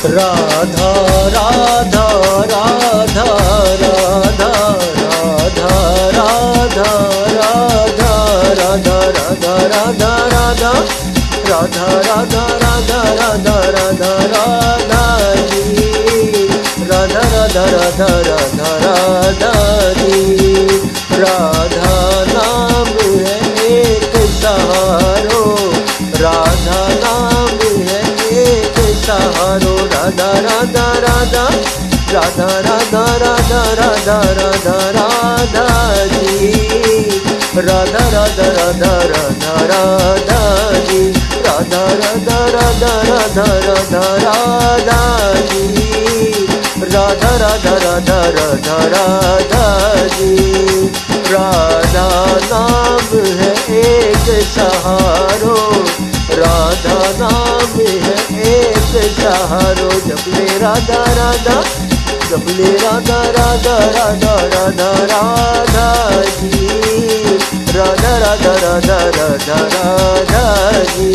राधा राधा राधा राधा राधा राधा राधा राधा राधा राधा राधा राधा राधा राधा राधा राधा राधा जी राधा राधा राधा राधा राधा जी राधा नाम है एक सहारो राधा नाम है एक सहारो राधा राधा राधा राधा राधा राधा राधा राधा राधा जी राधा राधा राधा राधा राधा जी राधा राधा राधा राधा राधा राधा जी राधा राधा राधा राधा राधा जी राधा नाम है एक सहारो राधा नाम है एक सहारो जप ले राधा राधा जप ले राधा राधा राधा राधा राधा जी राधा राधा राधा राधा राधा जी